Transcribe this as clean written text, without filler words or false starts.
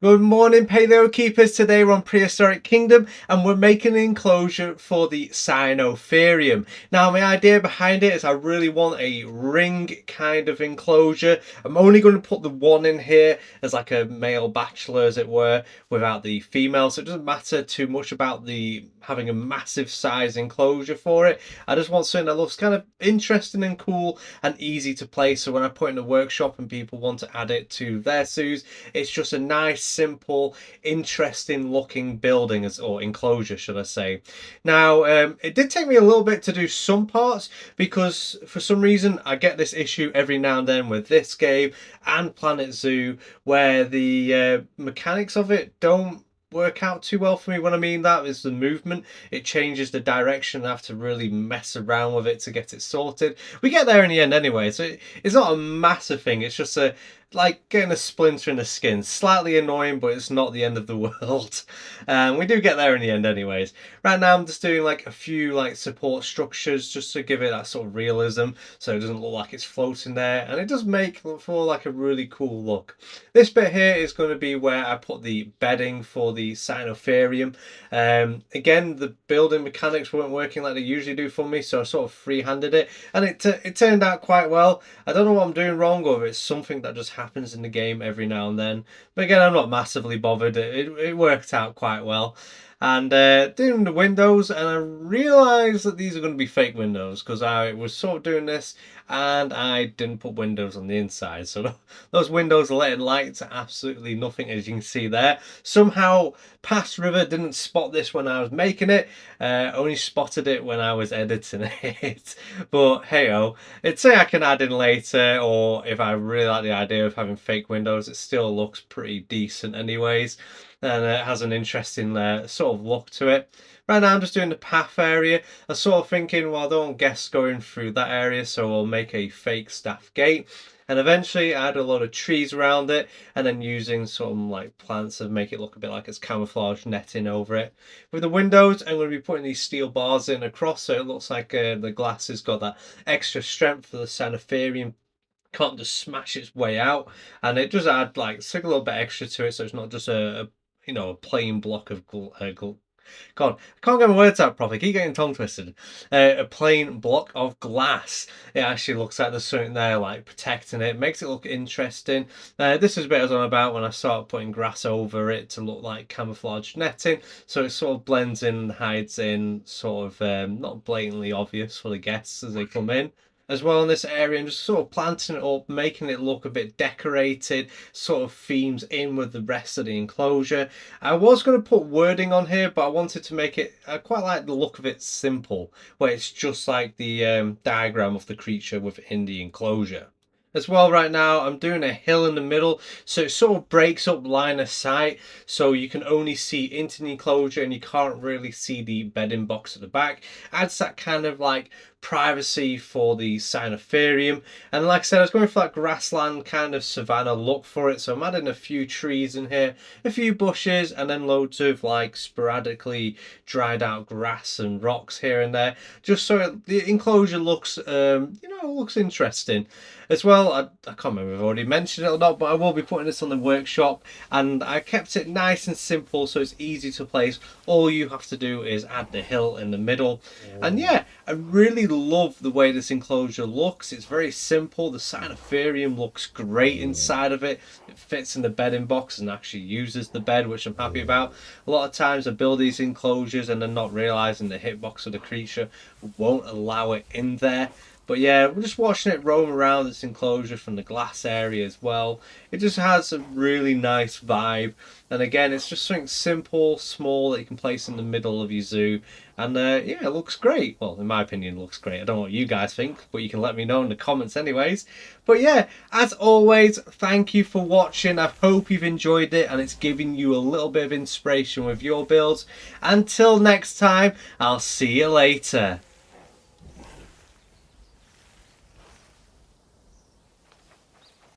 Good morning, Paleo Keepers. Today we're on Prehistoric Kingdom and we're making an enclosure for the Sinotheruim. Now, my idea behind it is I really want a ring kind of enclosure. I'm only going to put the one in here as like a male bachelor, as it were, without the female. So it doesn't matter too much about the having a massive size enclosure for it. I just want something that looks kind of interesting and cool and easy to place. So when I put it in the workshop and people want to add it to their zoos, it's just a nice, simple, interesting looking building, or enclosure, should I say. Now, it did take me a little bit to do some parts because for some reason I get this issue every now and then with this game and Planet Zoo where the mechanics of it don't work out too well for me. When I mean that is the movement, it changes the direction. I have to really mess around with it to get it sorted. We get there in the end anyway, so it's not a massive thing. It's just like getting a splinter in the skin. Slightly annoying, but it's not the end of the world. We do get there in the end anyways. Right now I'm just doing like a few like support structures just to give it that sort of realism so it doesn't look like it's floating there, and it does make for like a really cool look. This bit here is going to be where I put the bedding for the Sinotheruim. Again, the building mechanics weren't working like they usually do for me, so I sort of freehanded it, and it turned out quite well. I don't know what I'm doing wrong, or if it's something that just happens in the game every now and then. But again, I'm not massively bothered. It worked out quite well. And doing the windows, and I realised that these are going to be fake windows because I was sort of doing this and I didn't put windows on the inside. So those windows are letting light to absolutely nothing, as you can see there. Somehow Past River didn't spot this when I was making it, only spotted it when I was editing it. But hey-oh, it's say I can add in later, or if I really like the idea of having fake windows, it still looks pretty decent anyways. And it has an interesting sort of look to it. Right now I'm just doing the path area. I'm sort of thinking, well, I don't want guests going through that area, so I'll make a fake staff gate. And eventually add a lot of trees around it, and then using some like plants to make it look a bit like it's camouflage netting over it. With the windows, I'm going to be putting these steel bars in across, so it looks like the glass has got that extra strength for the Sinotheruim. Can't just smash its way out, and it does add like a little bit extra to it, so it's not just a a plain block of God, I can't get my words out properly. I keep getting tongue twisted. A plain block of glass. It actually looks like there's something there, like protecting it. Makes it look interesting. This is a bit I was on about when I started putting grass over it to look like camouflage netting, so it sort of blends in and hides in, sort of not blatantly obvious for the guests as they come in as well in this area, and just sort of planting it up, making it look a bit decorated, sort of themes in with the rest of the enclosure. I was going to put wording on here, but I wanted to make it, I quite like the look of it simple, where it's just like the diagram of the creature within the enclosure. As well, right now I'm doing a hill in the middle, so it sort of breaks up line of sight, so you can only see into the enclosure and you can't really see the bedding box at the back. Adds that kind of like privacy for the Sinotheruim. And like I said, I was going for that grassland kind of savanna look for it, so I'm adding a few trees in here, a few bushes, and then loads of like sporadically dried out grass and rocks here and there, just so the enclosure looks looks interesting. As well, I can't remember if I've already mentioned it or not, but I will be putting this on the workshop, and I kept it nice and simple so it's easy to place. All you have to do is add the hill in the middle. And yeah, I really love the way this enclosure looks. It's very simple. The Sinotheruim looks great inside of it. It fits in the bedding box and actually uses the bed, which I'm happy about. A lot of times I build these enclosures and then not realizing the hitbox of the creature won't allow it in there. But yeah, we're just watching it roam around this enclosure from the glass area as well. It just has a really nice vibe. And again, it's just something simple, small that you can place in the middle of your zoo. And yeah, it looks great. Well, in my opinion, it looks great. I don't know what you guys think, but you can let me know in the comments anyways. But yeah, as always, thank you for watching. I hope you've enjoyed it and it's giving you a little bit of inspiration with your builds. Until next time, I'll see you later.